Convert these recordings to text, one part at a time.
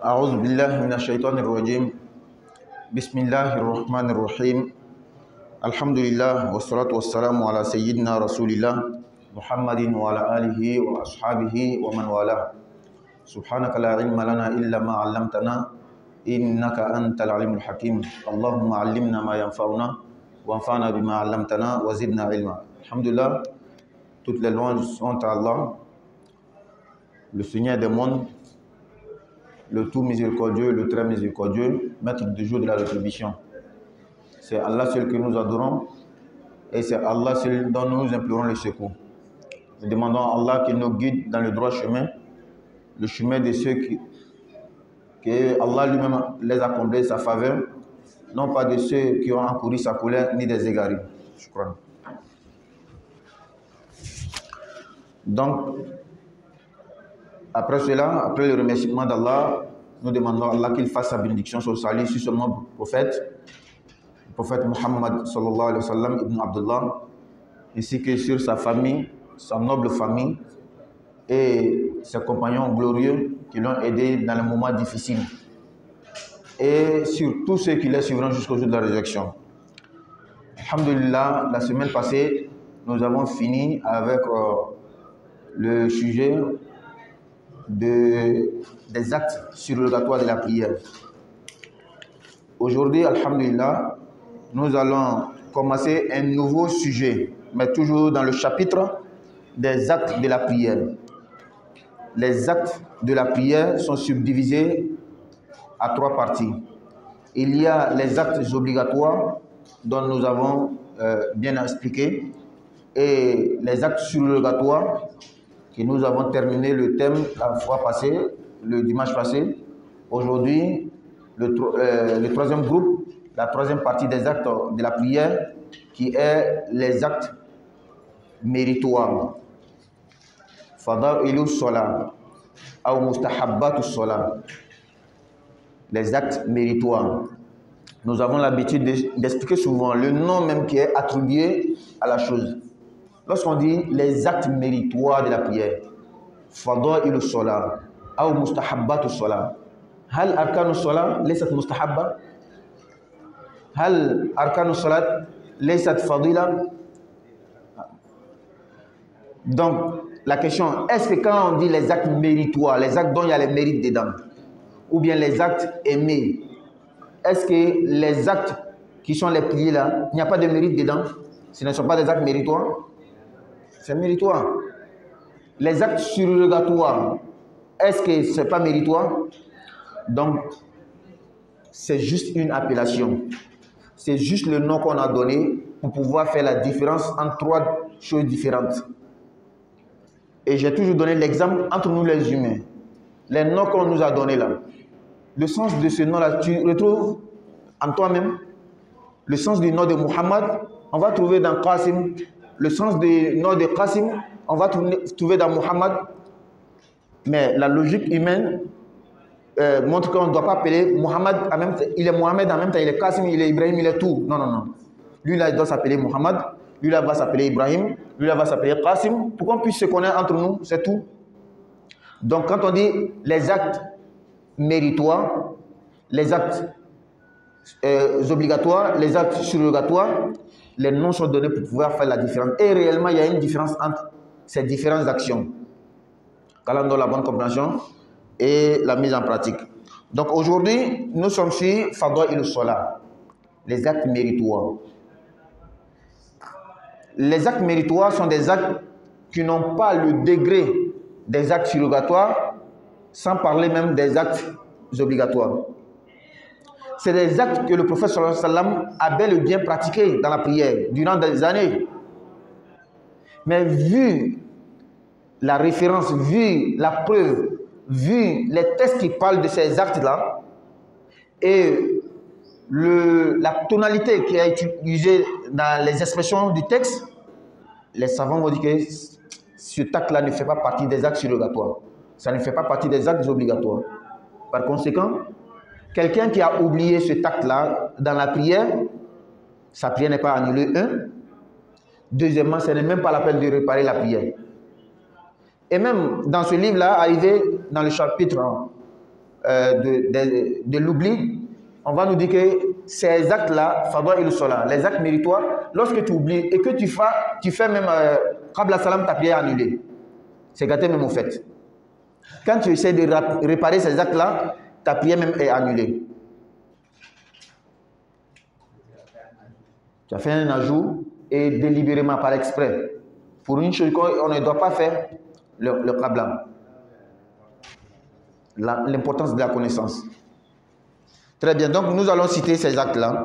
أعوذ بالله من الشيطان الرجيم. بسم الله الرحمن الرحيم. الحمد لله والصلاة والسلام على سيدنا رسول الله محمد وعلى آله وأصحابه ومن والاه. سبحانك لا علم لنا إلا ما علمتنا إنك أنت العليم الحكيم. اللهم علمنا ما ينفعنا وانفعنا بما علمتنا وزدنا علما. الحمد لله. Toutes les louanges sont à Allah, le Seigneur des mondes, le tout miséricordieux, le très miséricordieux, maître du jour de la rétribution. C'est Allah seul que nous adorons et c'est Allah seul dont nous implorons le secours. Nous demandons à Allah qu'il nous guide dans le droit chemin, le chemin de ceux que Allah lui-même les a comblés sa faveur, non pas de ceux qui ont encouru sa colère ni des égarés. Je crois. Donc, après cela, après le remerciement d'Allah, nous demandons à Allah qu'il fasse sa bénédiction sur le salut sur ce noble prophète, le prophète Muhammad sallallahu alayhi wa sallam ibn Abdullah, ainsi que sur sa famille, sa noble famille et ses compagnons glorieux qui l'ont aidé dans les moments difficiles, et sur tous ceux qui les suivront jusqu'au jour de la résurrection. Alhamdulillah, la semaine passée, nous avons fini avec le sujet des actes surrogatoires de la prière. Aujourd'hui, alhamdulillah, nous allons commencer un nouveau sujet, mais toujours dans le chapitre des actes de la prière. Les actes de la prière sont subdivisés à trois parties. Il y a les actes obligatoires dont nous avons bien expliqué, et les actes surrogatoires que nous avons terminé le thème la fois passée, le dimanche passé. Aujourd'hui, le troisième groupe, la troisième partie des actes de la prière, qui est les actes méritoires. Fada'ilu salat ou mustahabbatu salat. Les actes méritoires. Nous avons l'habitude d'expliquer souvent le nom même qui est attribué à la chose. Lorsqu'on dit les actes méritoires de la prière, fada'ilu salat ou mustahabbatu salat, hal arkanu salat laysat mustahabba, hal arkanu salat laysat fadila. Donc la question, est-ce que quand on dit les actes méritoires, les actes dont il y a les mérites dedans, ou bien les actes aimés, est-ce que les actes qui sont les prières là, il n'y a pas de mérite dedans? Ce ne sont pas des actes méritoires? C'est méritoire. Les actes surrogatoires, est-ce que ce n'est pas méritoire? Donc, c'est juste une appellation. C'est juste le nom qu'on a donné pour pouvoir faire la différence entre trois choses différentes. Et j'ai toujours donné l'exemple entre nous les humains. Les noms qu'on nous a donnés là. Le sens de ce nom-là, tu retrouves en toi-même. Le sens du nom de Muhammad, on va trouver dans Qasim. Le sens du nom de Qasim, on va trouver dans Muhammad. Mais la logique humaine montre qu'on ne doit pas appeler Muhammad en même temps. Il est Mohamed en même temps, il est Qasim, il est Ibrahim, il est tout. Non, non, non. Lui là, il doit s'appeler Muhammad. Lui là va s'appeler Ibrahim. Lui là va s'appeler Qasim. Pour qu'on puisse se connaître entre nous, c'est tout. Donc quand on dit les actes méritoires, les actes obligatoires, les actes surrogatoires, les noms sont donnés pour pouvoir faire la différence. Et réellement, il y a une différence entre ces différentes actions. Qu'Allah la bonne compréhension et la mise en pratique. Donc aujourd'hui, nous sommes sur Fada'ilu Salat, les actes méritoires. Les actes méritoires sont des actes qui n'ont pas le degré des actes surrogatoires, sans parler même des actes obligatoires. C'est des actes que le prophète sallallahu alayhi wa sallam a bel et bien pratiqués dans la prière durant des années. Mais vu la référence, vu la preuve, vu les textes qui parlent de ces actes-là, et la tonalité qui est utilisée dans les expressions du texte, les savants vont dire que cet acte-là ne fait pas partie des actes surrogatoires. Ça ne fait pas partie des actes obligatoires. Par conséquent, quelqu'un qui a oublié cet acte-là dans la prière, sa prière n'est pas annulée, un. Deuxièmement, ce n'est même pas la peine de réparer la prière. Et même dans ce livre-là, arrivé dans le chapitre de l'oubli, on va nous dire que ces actes-là, fadaïl salat, les actes méritoires, lorsque tu oublies et que tu fais même qabla salam, ta prière est annulée. C'est gâté même au fait. Quand tu essaies de réparer ces actes-là, ta prière même est annulée. Tu as fait un ajout et délibérément, par exprès, pour une chose qu'on ne doit pas faire, le qabla. L'importance de la connaissance. Très bien, donc nous allons citer ces actes-là.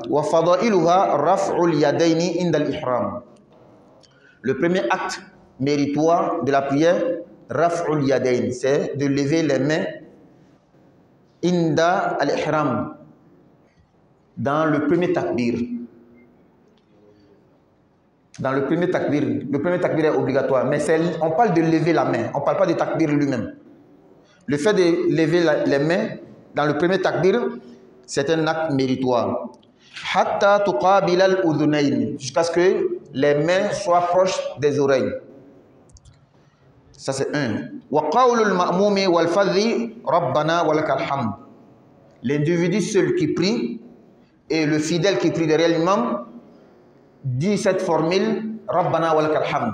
Le premier acte méritoire de la prière, raf'ul yadayn, c'est de lever les mains inda al-ihram, dans le premier takbir. Dans le premier takbir est obligatoire, mais on parle de lever la main, on ne parle pas de takbir lui-même. Le fait de lever les mains dans le premier takbir, c'est un acte méritoire. Hatta tuqabil al-udhunayn, jusqu'à ce que les mains soient proches des oreilles. Ça c'est un. Wa qawlul ma'mumi wal fadhi rabbana wa lakal hamd. L'individu seul qui prie et le fidèle qui prie derrière l'imam dit cette formule rabbana wa lakal hamd.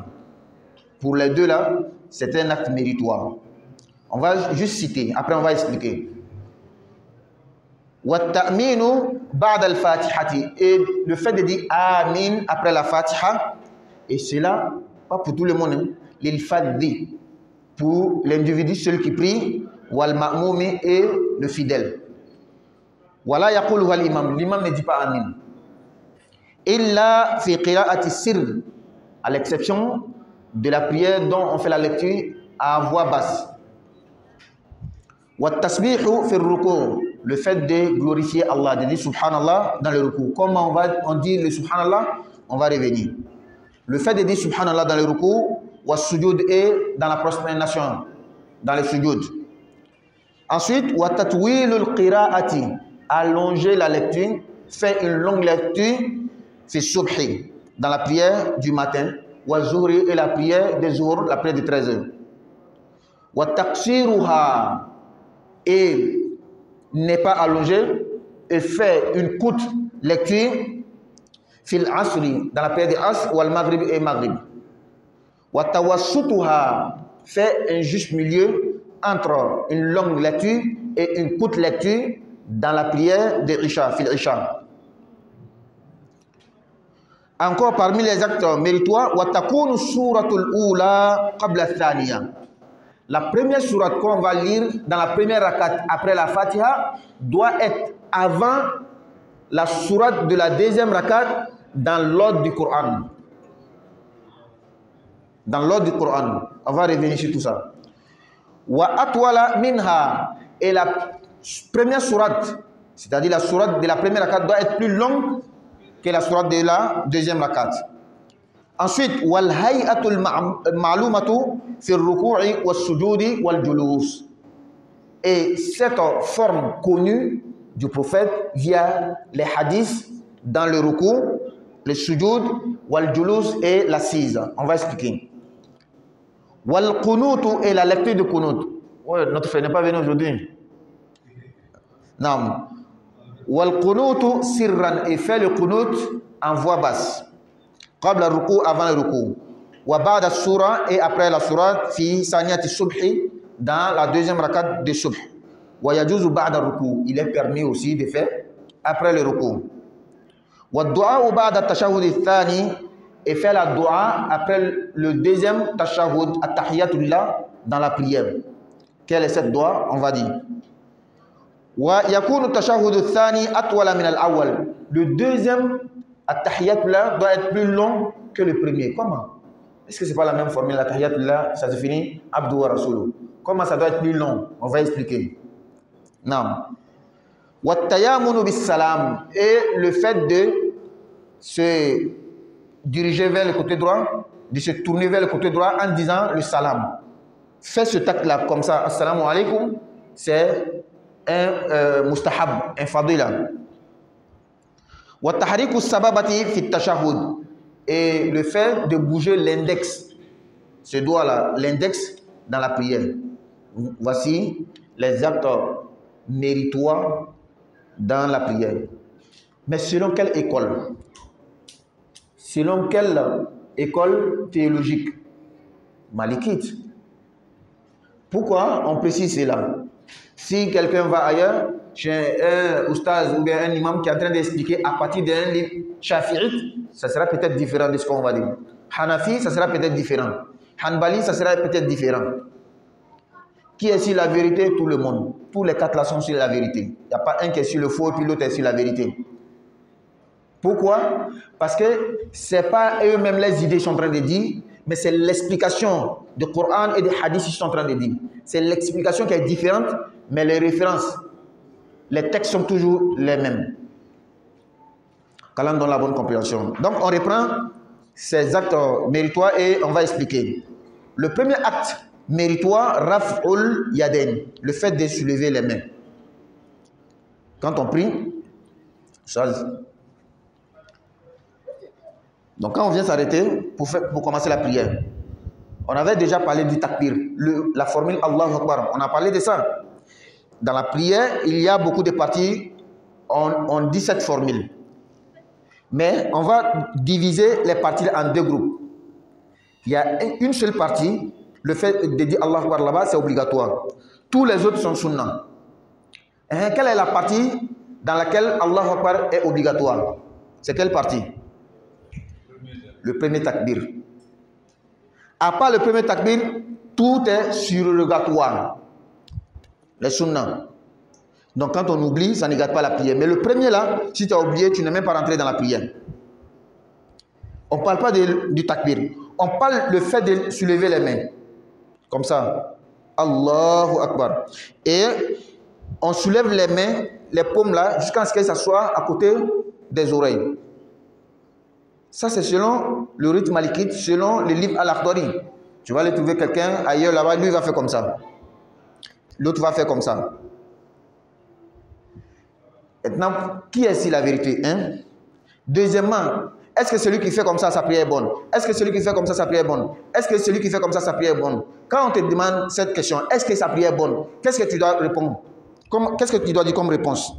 Pour les deux là, c'est un acte méritoire. On va juste citer, après on va expliquer. Et le fait de dire Amin après la Fatiha, et cela, pas pour tout le monde, hein, l'ilfadhi, pour l'individu seul qui prie, wal ma'moumi et le fidèle. Wala yaqulu wal imam, l'imam ne dit pas Amin. Illa fi qira'ati sirr, à l'exception de la prière dont on fait la lecture à voix basse. Wa tasbihu fi ruku', le fait de glorifier Allah, de dire Subhanallah dans le ruku. Comment on dit le Subhanallah? On va revenir. Le fait de dire Subhanallah dans le ruku, wa sujud et dans la prosternation, dans le sujud. Ensuite, wa tatwilul qira'ati, allonger la lecture, faire une longue lecture, fi subhi, dans la prière du matin, wa zuhri et la prière des zuhr, la prière de 13h. Wa taqsiruha, et n'est pas allongé, et fait une courte lecture fil asri, dans la prière de Asr, wal maghrib et maghrib. Wa tawassutuha, fait un juste milieu entre une longue lecture et une courte lecture dans la prière de Isha, fil Isha. Encore parmi les actes méritoires, wa takunu suratul ula qabla thaniya. La première sourate qu'on va lire dans la première rakat après la Fatiha doit être avant la sourate de la deuxième rakat dans l'ordre du Coran. Dans l'ordre du Coran. On va revenir sur tout ça. Wa atwala minha, et la première sourate, c'est-à-dire la sourate de la première rakat doit être plus longue que la sourate de la deuxième rakat. Ensuite, wal hay'atul ma'lumatu fi ruku'i was sujudi wal julus. Et cette forme connue du prophète via les hadiths dans le ruku, le sujud, wal julus et l'assise. On va expliquer. Wal qunutu, et la lecture de qunut. Ouais, notre frère n'est pas venu aujourd'hui. Non. Wal qunutu sirran, et fait le qunut en voix basse. Qabla ruku, avant le ruku. Wa ba'da surah, et après la surah, fi saniyati subhi, dans la deuxième rakat de subh. Wa yajuzu ba'da ruku, il est permis aussi de faire après le ruku. Wa du'a ba'da tashahhud thani, et faire la dua après le deuxième tashahhud, at-tahiyatullah, dans la prière. Quelle est cette dua? On va dire. Wa yakunu tashahhud thani atwala min al-awwal. Le deuxième at-tahiyatullah doit être plus long que le premier. Comment? Est-ce que c'est pas la même formule? At-tahiyatullah, ça se finit Abdu wa Rasuluh. Comment ça doit être plus long? On va expliquer. Non. Wa tayamunu bis salam, et le fait de se diriger vers le côté droit, de se tourner vers le côté droit en disant le salam. Fais ce acte-là comme ça. Assalamu alaikum, c'est un mustahab, un fadila. Wa tahriku sababati fi tashahhud, et le fait de bouger l'index, ce doigt-là, l'index dans la prière. Voici les actes méritoires dans la prière. Mais selon quelle école? Selon quelle école théologique? Malikite. Pourquoi on précise cela? Si quelqu'un va ailleurs, chez un oustaz ou bien un imam qui est en train d'expliquer à partir d'un livre shafi'ite, ça sera peut-être différent de ce qu'on va dire. Hanafi, ça sera peut-être différent. Hanbali, ça sera peut-être différent. Qui est sur la vérité? Tout le monde. Tous les quatre là sont sur la vérité. Il n'y a pas un qui est sur le faux et puis l'autre est sur la vérité. Pourquoi? Parce que ce n'est pas eux-mêmes les idées qu'ils sont en train de dire, mais c'est l'explication du Coran et des hadiths qu'ils sont en train de dire. C'est l'explication qui est différente, mais les références, les textes sont toujours les mêmes. Qu'Allah donne la bonne compréhension. Donc on reprend ces actes méritoires et on va expliquer. Le premier acte méritoire, Raf'ul Yaden, le fait de soulever les mains. Quand on prie, donc quand on vient s'arrêter pour commencer la prière, on avait déjà parlé du takbir, la formule Allahu Akbar, on a parlé de ça. Dans la prière, il y a beaucoup de parties, on dit cette formule. Mais on va diviser les parties en deux groupes. Il y a une seule partie, le fait de dire Allahu Akbar là-bas, c'est obligatoire. Tous les autres sont sunnah. Et quelle est la partie dans laquelle Allahu Akbar est obligatoire? C'est quelle partie? Le premier takbir. À part le premier takbir, tout est surrogatoire. Les sunnahs. Donc quand on oublie, ça ne gâte pas la prière. Mais le premier là, si tu as oublié, tu n'es même pas rentré dans la prière. On ne parle pas du takbir. On parle le fait de soulever les mains. Comme ça. Allahu Akbar. Et on soulève les mains, les paumes là, jusqu'à ce qu'elles s'assoient à côté des oreilles. Ça c'est selon le rythme malikite, selon le livre Al-Akhdari. Tu vas aller trouver quelqu'un ailleurs là-bas, lui il va faire comme ça. L'autre va faire comme ça. Maintenant, qui est ici la vérité, hein? Deuxièmement, est-ce que celui qui fait comme ça, sa prière est bonne? Est-ce que celui qui fait comme ça, sa prière est bonne? Est-ce que celui qui fait comme ça, sa prière est bonne? Quand on te demande cette question, est-ce que sa prière est bonne? Qu'est-ce que tu dois répondre? Qu'est-ce que tu dois dire comme réponse?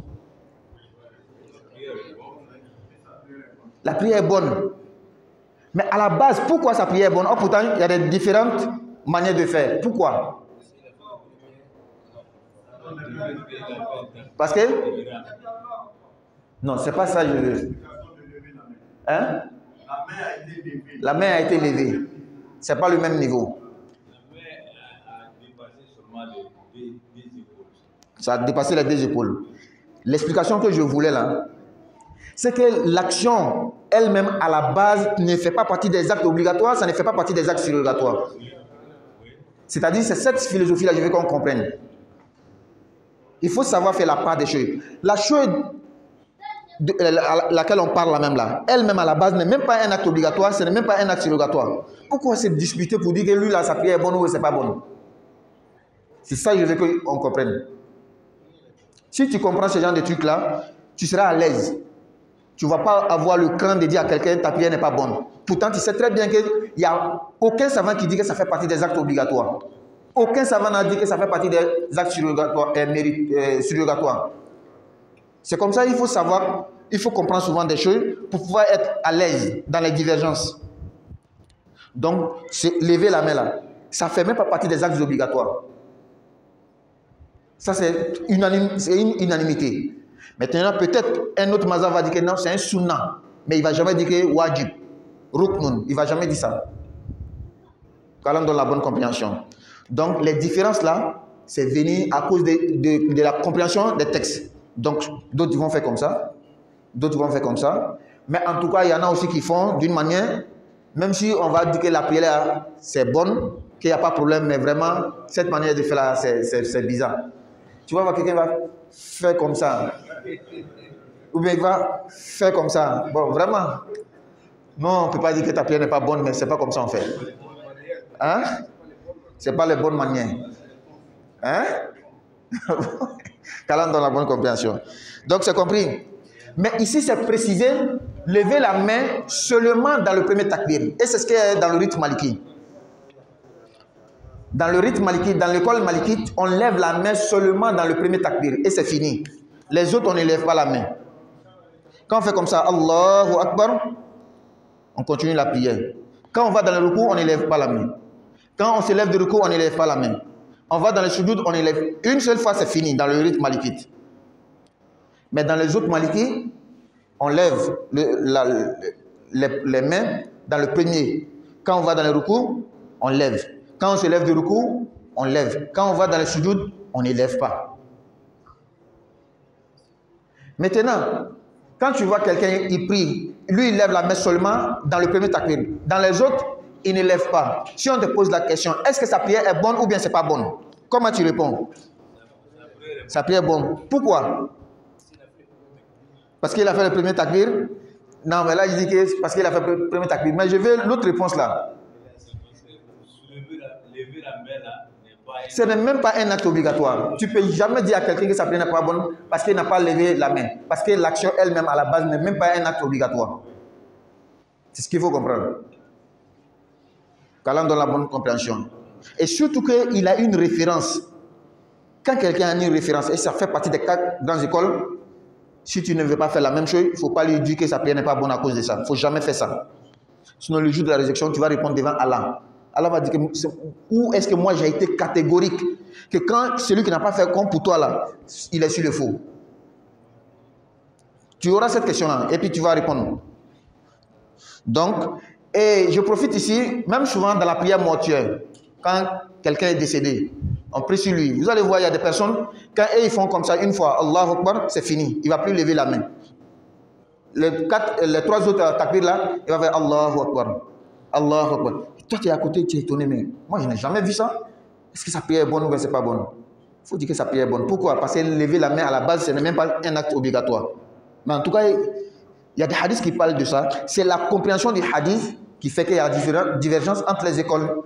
La prière est bonne. Mais à la base, pourquoi sa prière est bonne? Oh, pourtant, il y a des différentes manières de faire. Pourquoi? Parce que non, c'est pas ça je veux. Hein? La main a été levée. C'est pas le même niveau. Ça a dépassé les deux épaules. L'explication que je voulais là, c'est que l'action elle-même à la base ne fait pas partie des actes obligatoires, ça ne fait pas partie des actes surrogatoires. C'est-à-dire, c'est cette philosophie-là, je veux qu'on comprenne. Il faut savoir faire la part des choses. La chose à laquelle on parle là même là, elle-même à la base n'est même pas un acte obligatoire, ce n'est même pas un acte surrogatoire. Pourquoi se disputer pour dire que lui là sa prière est bonne ou c'est pas bonne? C'est ça que je veux qu'on comprenne. Si tu comprends ce genre de trucs là, tu seras à l'aise. Tu ne vas pas avoir le cran de dire à quelqu'un ta prière n'est pas bonne. Pourtant tu sais très bien qu'il n'y a aucun savant qui dit que ça fait partie des actes obligatoires. Aucun savant n'a dit que ça fait partie des actes surrogatoires. C'est comme ça, il faut savoir, il faut comprendre souvent des choses pour pouvoir être à l'aise dans les divergences. Donc, lever la main là, ça ne fait même pas partie des actes obligatoires. Ça, c'est une unanimité. Maintenant, peut-être un autre mazhab va dire que non, c'est un sunnah, mais il ne va jamais dire que wajib, ruknun, il ne va jamais dire ça. Qu'Allah donne la bonne compréhension. Donc, les différences là, c'est venu à cause de la compréhension des textes. Donc, d'autres vont faire comme ça, d'autres vont faire comme ça. Mais en tout cas, il y en a aussi qui font d'une manière, même si on va dire que la prière c'est bonne, qu'il n'y a pas de problème, mais vraiment, cette manière de faire là, c'est bizarre. Tu vas voir quelqu'un va faire comme ça, ou bien il va faire comme ça. Bon, vraiment, non, on ne peut pas dire que ta prière n'est pas bonne, mais ce n'est pas comme ça on fait. Hein? Ce n'est pas les bonnes manières. Hein? Qu'Allah donne la bonne compréhension. Donc c'est compris. Mais ici c'est précisé, lever la main seulement dans le premier takbir. Et c'est ce qui est dans le rite maliki. Dans le rite malikite, dans l'école malikite, on lève la main seulement dans le premier takbir et c'est fini. Les autres, on ne lève pas la main. Quand on fait comme ça, Allahu Akbar, on continue la prière. Quand on va dans le ruku, on ne lève pas la main. Quand on se lève de ruku, on ne lève pas la main. On va dans le sujoud, on élève. Une seule fois, c'est fini dans le rite malikite. Mais dans les autres malikites, on lève les mains dans le premier. Quand on va dans le ruku, on lève. Quand on se lève de ruku, on lève. Quand on va dans le sujoud, on ne lève pas. Maintenant, quand tu vois quelqu'un, il prie, lui, il lève la main seulement dans le premier takbir. Dans les autres, il ne lève pas. Si on te pose la question, est-ce que sa prière est bonne ou bien c'est pas bonne? Comment tu réponds? Sa prière est bonne. Pourquoi? Parce qu'il a fait le premier takbir? Non, mais là, je dis que c'est parce qu'il a fait le premier takbir. Mais je veux l'autre réponse là. Ce n'est même pas un acte obligatoire. Tu ne peux jamais dire à quelqu'un que sa prière n'est pas bonne parce qu'il n'a pas levé la main. Parce que l'action elle-même à la base n'est même pas un acte obligatoire. C'est ce qu'il faut comprendre. Qu'Allah donne la bonne compréhension. Et surtout qu'il a une référence. Quand quelqu'un a une référence, et ça fait partie des 4 grandes écoles, si tu ne veux pas faire la même chose, il ne faut pas lui dire que sa prière n'est pas bonne à cause de ça. Il ne faut jamais faire ça. Sinon, le jour de la résurrection, tu vas répondre devant Allah. Allah va dire que où est-ce que moi j'ai été catégorique que quand celui qui n'a pas fait comme pour toi là, il est sur le faux. Tu auras cette question-là et puis tu vas répondre. Donc, et je profite ici, même souvent dans la prière mortuaire, quand quelqu'un est décédé, on prie sur lui. Vous allez voir, il y a des personnes, quand ils font comme ça une fois, Allahu Akbar, c'est fini. Il ne va plus lever la main. Les 3 autres takbir là, il va faire Allahu Akbar. Allahu Akbar. Toi, tu es à côté, tu es étonné, mais moi, je n'ai jamais vu ça. Est-ce que sa prière est bonne ou bien c'est pas bonne? Il faut dire que sa prière est bonne. Pourquoi? Parce que lever la main à la base, ce n'est même pas un acte obligatoire. Mais en tout cas, il y a des hadiths qui parlent de ça. C'est la compréhension des hadiths qui fait qu'il y a divergence entre les écoles.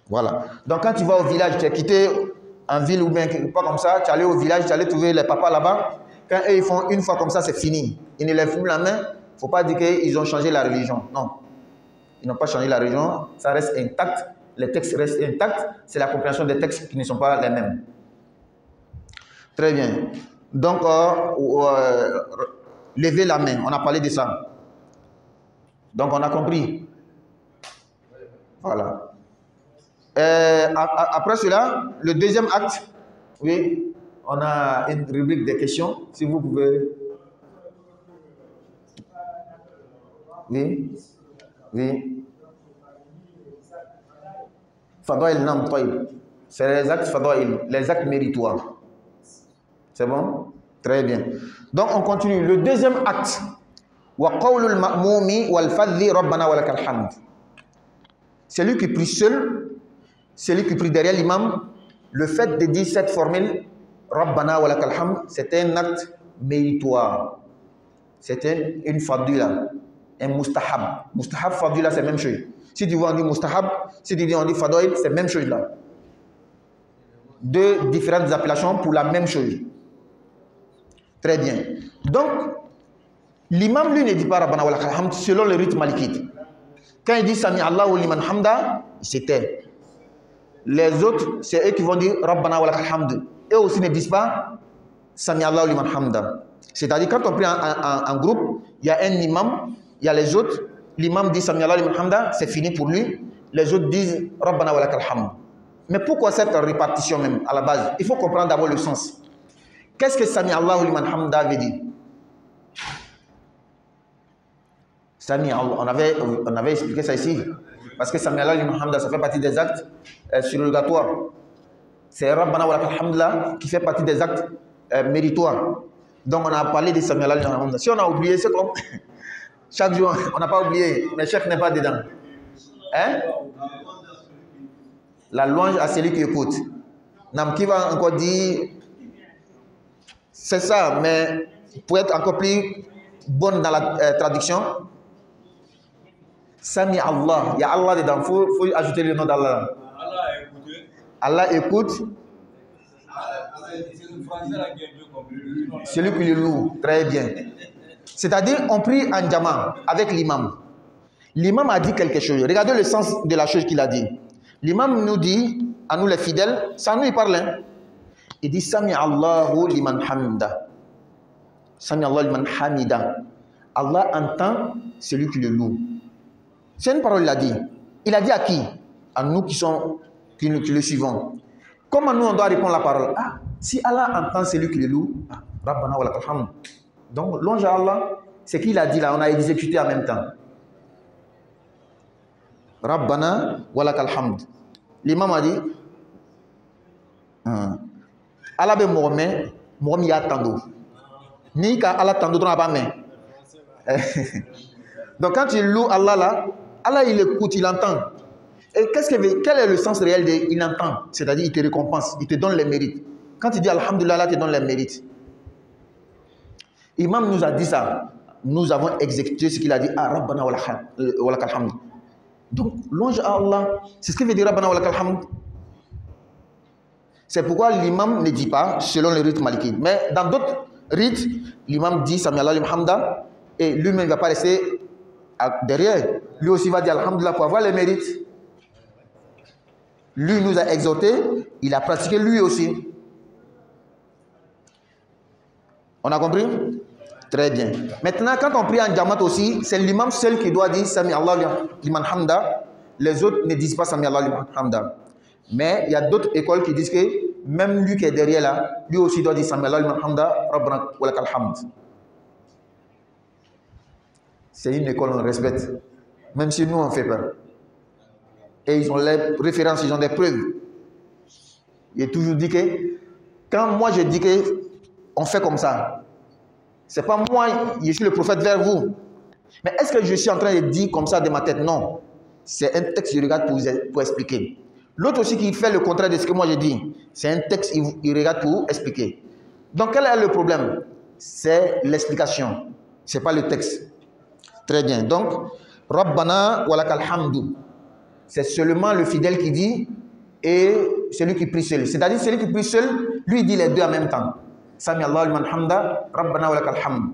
Voilà. Donc, quand tu vas au village, tu es quitté en ville ou bien pas comme ça, tu es allé au village, tu es allé trouver les papas là-bas. Quand eux, ils font une fois comme ça, c'est fini. Ils ne lèvent plus la main. Il ne faut pas dire qu'ils ont changé la religion. Non. Ils n'ont pas changé la religion. Ça reste intact. Les textes restent intacts. C'est la compréhension des textes qui ne sont pas les mêmes. Très bien. Donc, lever la main. On a parlé de ça. Donc, on a compris. Voilà. Après cela, le deuxième acte, oui, on a une rubrique de questions. Si vous pouvez. Oui. Oui. Fadail nam taïb. C'est les actes fadail, les actes méritoires. C'est bon? Très bien. Donc on continue. Le deuxième acte. Wa qawlul ma'moumi wal fadhi rabbana wa lakal hamd. Celui qui prie seul, celui qui prie derrière l'imam, le fait de dire cette formule rabbana wa lakal hamd, c'est un acte méritoire. C'est une fadila. Un mustahab. Mustahab, fadila, c'est la même chose. Si tu vois, on dit mustahab, si tu dis on dit fadail, c'est la même chose là. 2 différentes appellations pour la même chose. Très bien. Donc, l'imam, lui, ne dit pas Rabbana wa lakal hamd selon le rite malikite. Quand il dit Sami Allahu liman hamda, c'était. Les autres, c'est eux qui vont dire Rabbana wa lakal hamd. Eux aussi ne disent pas Sami Allahu liman hamda. C'est-à-dire, quand on prie en groupe, il y a un imam, il y a les autres. L'imam dit Sami Allahu liman hamda, c'est fini pour lui. Les autres disent Rabbana wa lakal hamd. Mais pourquoi cette répartition même à la base? Il faut comprendre d'abord le sens. Qu'est-ce que Sami Allahu liman hamda veut dire? Sami Allah, on avait expliqué ça ici. Parce que Sami Allahu liman hamda, ça fait partie des actes surrogatoires. C'est Rabbana wa lakal hamd là qui fait partie des actes méritoires. Donc on a parlé de Sami Allahu liman hamda. Si on a oublié, c'est comme chaque jour, on n'a pas oublié, mais chef n'est pas dedans. Hein? La louange à celui qui écoute. Nam qui va encore dire, c'est ça, mais pour être encore plus bonne dans la traduction, Sami Allah, il y a Allah dedans, il faut ajouter le nom d'Allah. Allah écoute. Celui qui le loue, très bien. C'est-à-dire, on prie en jama avec l'imam. L'imam a dit quelque chose. Regardez le sens de la chose qu'il a dit. L'imam nous dit à nous les fidèles, ça nous il parle. Hein. Il dit Sami Allahu liman hamda. Sami Allahu liman hamida. Allah entend celui qui le loue. C'est une parole, il a dit. Il a dit à qui? À nous qui le suivons. Comment nous on doit répondre la parole? Ah, si Allah entend celui qui le loue, Rabbana wa lakal hamd. Donc, louange à Allah, c'est qu'il a dit là, on a exécuté en même temps. Rabbana wa lakal hamd. L'imam a dit Allah be morme ya tando. Ni ka Allah tando dans la main. Donc quand tu loues Allah là, Allah il écoute, il entend. Et quel est le sens réel de il entend? C'est-à-dire il te récompense, il te donne les mérites. Quand tu dis Alhamdulillah, Allah te donne les mérites. Imam nous a dit ça. Nous avons exécuté ce qu'il a dit. Ah, Rabbana wa lakal hamd. Donc, louange à Allah, c'est ce qu'il veut dire Rabbana wa lakal hamd. C'est pourquoi l'imam ne dit pas selon le rite maliki. Mais dans d'autres rites, l'imam dit Sami Allah hamda et lui-même ne va pas rester derrière. Lui aussi va dire Alhamdulillah pour avoir les mérites. Lui nous a exhorté, il a pratiqué lui aussi. On a compris? Très bien. Maintenant, quand on prie en Jamaat aussi, c'est l'imam seul qui doit dire Sami Allah liman hamda. Les autres ne disent pas Sami Allah liman hamda. Mais il y a d'autres écoles qui disent que même lui qui est derrière là, lui aussi doit dire Sami Allah liman hamda, Rabbana wa lakal hamd. C'est une école qu'on respecte. Même si nous on fait peur. Et ils ont les références, ils ont des preuves. Il est toujours dit que quand moi je dis que on fait comme ça, c'est pas moi, je suis le prophète vers vous. Mais est-ce que je suis en train de dire comme ça de ma tête? Non. C'est un texte que je regarde pour expliquer. L'autre aussi qui fait le contraire de ce que moi je dis, c'est un texte il regarde pour expliquer. Donc quel est le problème? C'est l'explication. C'est pas le texte. Très bien. Donc, Rabbana wa lakal hamdu. C'est seulement le fidèle qui dit et celui qui prie seul. C'est-à-dire celui qui prie seul, lui il dit les deux en même temps. Sami Allah liman hamda, Rabbana wa lakal hamd.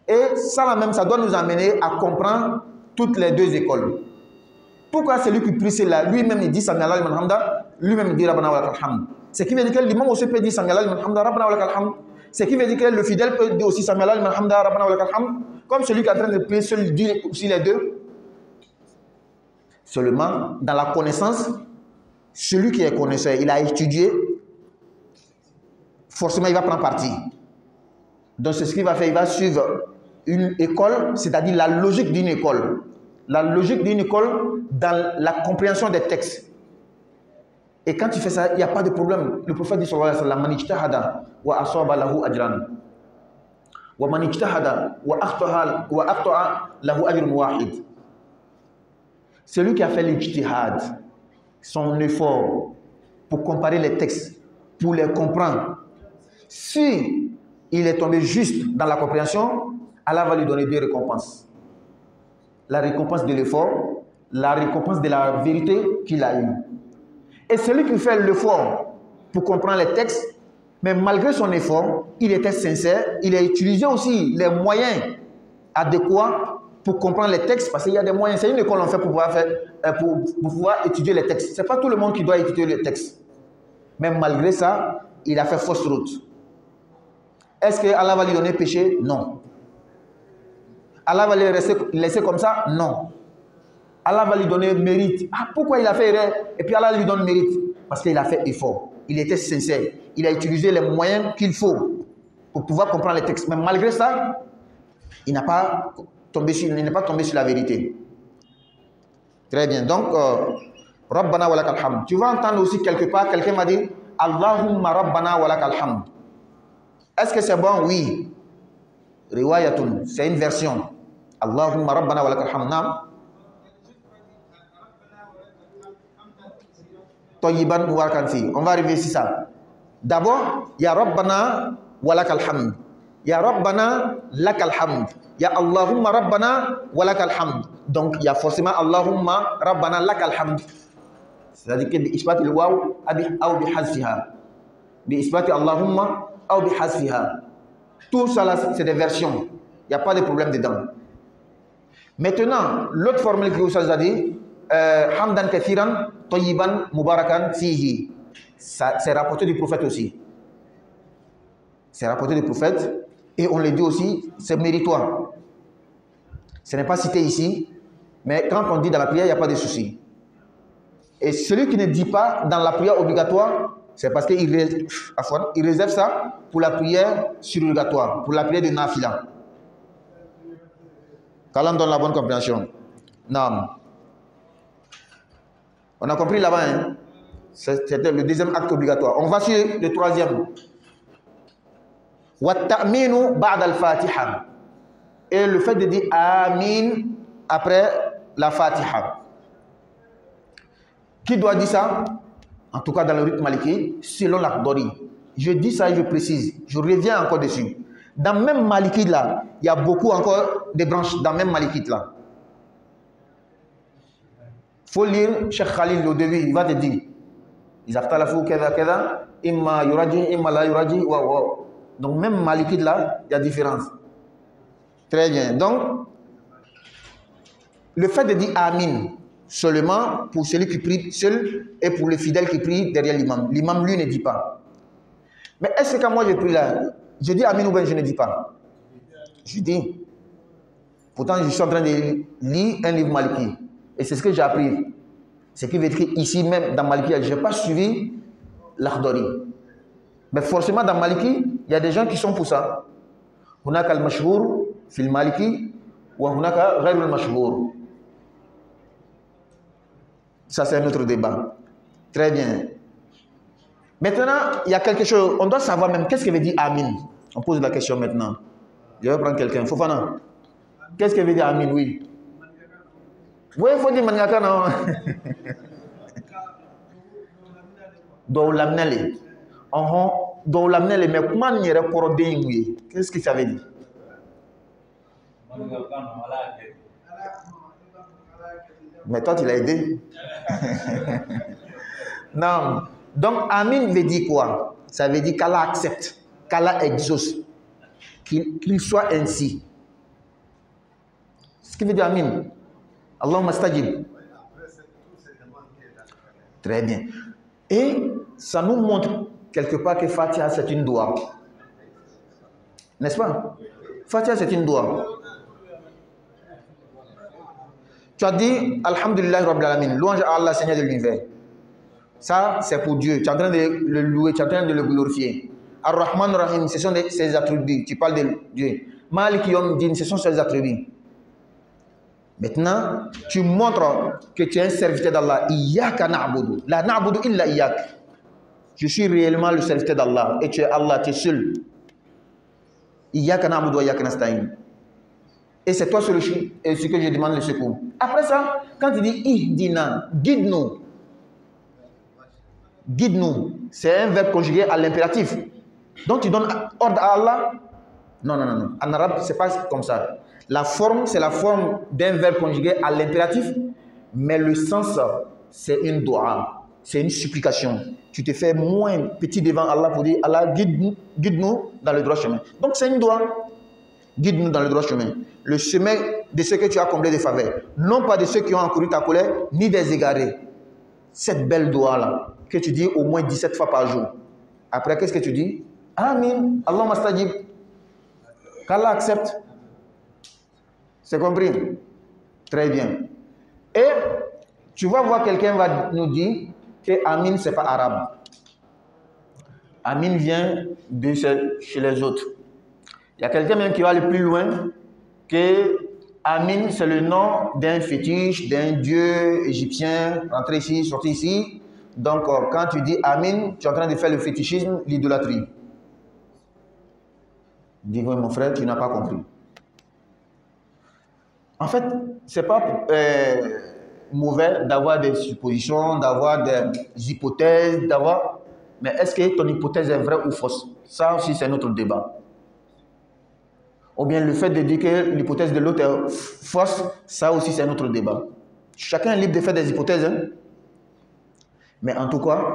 Et ça là même, ça doit nous amener à comprendre toutes les deux écoles. Pourquoi celui qui prie seul là, lui-même il dit Sami Allah liman hamda, lui-même il dit Rabbana wa lakal hamd. C'est qui veut dire que l'imam aussi peut dire Sami Allah liman hamda, Rabbana wa lakal hamd. C'est qui veut dire que le fidèle peut dire aussi Sami Allah liman hamda, Rabbana wa lakal hamd. Comme celui qui est en train de prier seul dit aussi les deux. Seulement, dans la connaissance, celui qui est connaisseur, il a étudié, forcément il va prendre parti. Donc c'est ce qu'il va faire, il va suivre une école, c'est-à-dire la logique d'une école. La logique d'une école dans la compréhension des textes. Et quand tu fais ça, il n'y a pas de problème. Le prophète dit sallallahu alayhi wa sallam, man ijtahada wa asaba lahu ajran. Wa man ijtahada wa akhta'a lahu ajrun wahid. Celui qui a fait l'ijtihad, son effort pour comparer les textes, pour les comprendre, si il est tombé juste dans la compréhension, Allah va lui donner deux récompenses. La récompense de l'effort, la récompense de la vérité qu'il a eue. Et celui qui fait l'effort pour comprendre les textes, mais malgré son effort, il était sincère, il a utilisé aussi les moyens adéquats pour comprendre les textes, parce qu'il y a des moyens. C'est une école en fait pour pouvoir étudier les textes. Ce n'est pas tout le monde qui doit étudier les textes. Mais malgré ça, il a fait fausse route. Est-ce que Allah va lui donner péché? Non. Allah va le laisser comme ça? Non. Allah va lui donner mérite. Ah, pourquoi il a fait erreur? Et puis Allah lui donne mérite. Parce qu'il a fait effort. Il était sincère. Il a utilisé les moyens qu'il faut pour pouvoir comprendre les textes. Mais malgré ça, il n'est pas tombé sur la vérité. Très bien. Donc, Rabbana wa lakal hamd. Tu vas entendre aussi quelque part, quelqu'un m'a dit Allahumma Rabbana wa lakal hamd. Est-ce que c'est bon? Oui. Riwayatun, c'est une version. Allahumma Rabbana wa lakal hamd. Tayyiban mubarakan fi. On va arriver ici ça. D'abord, ya Rabbana wa lakal hamd. Ya Rabbana lakal hamd. Ya Allahumma Rabbana wa lakal hamd. Donc, il y a forcément Allahumma Rabbana lakal hamd. C'est-à-dire que bi isbati al-waw ou bi hazfiha. Bi isbati Allahumma ou bi hazfiha. Tout ça là, c'est des versions. Il n'y a pas de problème dedans. Maintenant, l'autre formule que vous avez dit, hamdan kathiran tayyiban mubarakan fihi. C'est rapporté du prophète aussi. C'est rapporté du prophète et on le dit aussi, c'est méritoire. Ce n'est pas cité ici, mais quand on dit dans la prière, il n'y a pas de souci. Et celui qui ne dit pas dans la prière obligatoire, c'est parce qu'il réserve ça pour la prière surrogatoire, pour la prière de nafila. Qu'Allah donne la bonne compréhension. Non. On a compris là-bas, hein? C'était le deuxième acte obligatoire. On va sur le troisième. Wat-ta'minu ba'da al-Fatiha. Et le fait de dire Amin après la Fatiha. Qui doit dire ça? En tout cas dans le rite maliki, selon l'Akhdari. Je dis ça et je précise. Je reviens encore dessus. Dans même Maliki là, il y a beaucoup encore de branches dans même Maliki là. Il faut lire Cheikh Khalil au début, il va te dire. Donc même Maliki là, il y a différence. Très bien. Donc, le fait de dire Amin seulement pour celui qui prie seul et pour le fidèle qui prie derrière l'imam. L'imam lui ne dit pas. Mais est-ce que quand moi je prie là, je dis Amin ou bien je ne dis pas? Je dis. Pourtant, je suis en train de lire un livre Maliki. Et c'est ce que j'ai appris. Ce qui veut dire ici même dans Maliki, je n'ai pas suivi l'Akhdari. Mais forcément dans Maliki, il y a des gens qui sont pour ça. Hunaka al-mashhur fil Maliki wa hunaka ghayr al-mashhur. Ça c'est un autre débat. Très bien. Maintenant, il y a quelque chose, on doit savoir même qu'est-ce que veut dire Amin. On pose la question maintenant. Je vais prendre quelqu'un. Fofana. Qu'est-ce que veut dire Amin? Oui. Oui, il faut dire Maniaka, non? Donc, l'amnale. Donc, l'amnale, mais comment il y a un qu'est-ce que ça veut dire? Mais toi, tu l'as aidé. Non. Donc, Amin veut dire quoi? Ça veut dire qu'Allah accepte, qu'Allah exauce, qu'il soit ainsi. Ce qui veut dire Amin. Allahumma stajib. Très bien. Et ça nous montre quelque part que Fatiha c'est une doua. N'est-ce pas? Fatiha c'est une doua. Tu as dit Alhamdulillah Rabbil Alamin, louange à Allah, Seigneur de l'univers. Ça, c'est pour Dieu. Tu es en train de le louer, tu es en train de le glorifier. Ar-Rahman Rahim, ce sont ses attributs. Tu parles de Dieu. Malik Yom Din, ce sont ses attributs. Maintenant, tu montres que tu es un serviteur d'Allah. Iyaka na'budu. La na'budu illa iyak. Je suis réellement le serviteur d'Allah. Et tu es Allah, tu es seul. Iyaka na'budu wa iyaka nasta'in. Et c'est toi ce que je demande le secours. Après ça, quand tu dis ihdina, guide-nous. Guide-nous. C'est un verbe conjugué à l'impératif. Donc tu donnes ordre à Allah. Non, non, non, non. En arabe, c'est pas comme ça. La forme, c'est la forme d'un verbe conjugué à l'impératif, mais le sens, c'est une doua, c'est une supplication. Tu te fais moins petit devant Allah pour dire Allah, guide-nous dans le droit chemin. Donc c'est une doua. Guide-nous dans le droit chemin. Le chemin de ceux que tu as comblé de faveurs. Non pas de ceux qui ont encouru ta colère, ni des égarés. Cette belle doua-là, que tu dis au moins 17 fois par jour. Après, qu'est-ce que tu dis? Amin. Allahumma stajib. Qu'Allah accepte. C'est compris? Très bien. Et tu vas voir quelqu'un va nous dire que Amin, ce n'est pas arabe. Amin vient de chez les autres. Il y a quelqu'un même qui va aller plus loin que Amin, c'est le nom d'un fétiche, d'un dieu égyptien, rentré ici, sorti ici. Donc, quand tu dis Amin, tu es en train de faire le fétichisme, l'idolâtrie. Dis-moi, mon frère, tu n'as pas compris. En fait, ce n'est pas mauvais d'avoir des suppositions, d'avoir des hypothèses, mais est-ce que ton hypothèse est vraie ou fausse? Ça aussi, c'est notre débat. Ou bien le fait de dire que l'hypothèse de l'autre est fausse, ça aussi, c'est notre débat. Chacun est libre de faire des hypothèses. Hein? Mais en tout cas,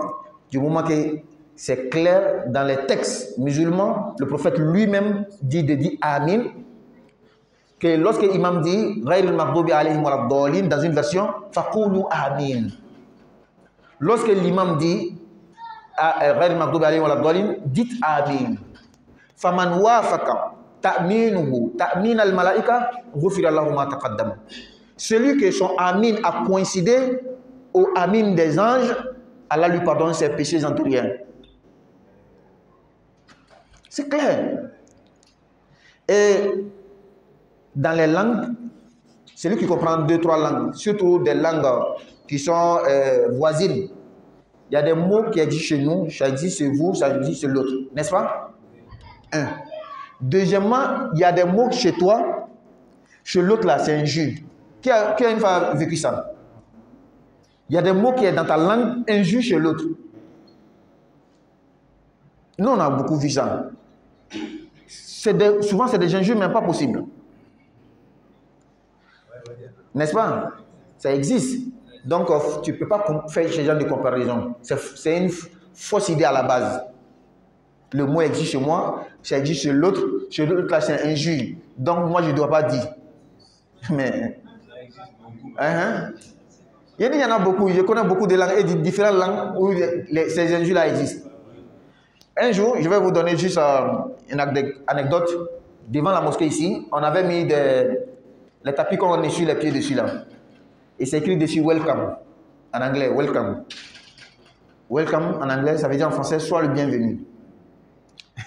du moment que c'est clair dans les textes musulmans, le prophète lui-même dit de dire Amin, que lorsque l'imam dit Ghayril maghdubi alayhim waladdallin dans une version, faqulu Amin. Lorsque l'imam dit dites Amin. Faman wafaqa ta'minuhu ta'min al-malaika ghufira lahu ma taqaddama. Celui que son Amin a coïncidé au Amin des anges, Allah lui pardonne ses péchés antérieurs. C'est clair. Et dans les langues, celui qui comprend 2-3 langues, surtout des langues qui sont voisines, il y a des mots qui existent chez nous, ça existe chez vous, ça existe chez l'autre, n'est-ce pas? Un. Deuxièmement, il y a des mots chez toi, chez l'autre là, c'est injure. Qui a une fois vécu ça? Il y a des mots qui sont dans ta langue, injure chez l'autre. Nous, on a beaucoup vu ça. Souvent, c'est des injures, mais pas possible. N'est-ce pas? Ça existe. Donc, tu ne peux pas faire ce genre de comparaison. C'est une fausse idée à la base. Le mot existe chez moi, ça existe chez l'autre. Chez l'autre, là, c'est injure. Donc, moi, je ne dois pas dire. Mais... Il y en a beaucoup. Je connais beaucoup de langues et de différentes langues où ces injures-là existent. Un jour, je vais vous donner juste une anecdote. Devant la mosquée ici, on avait mis les tapis qu'on essuie les pieds dessus là. Et c'est écrit dessus welcome. En anglais, welcome. Welcome en anglais, ça veut dire en français, sois le bienvenu.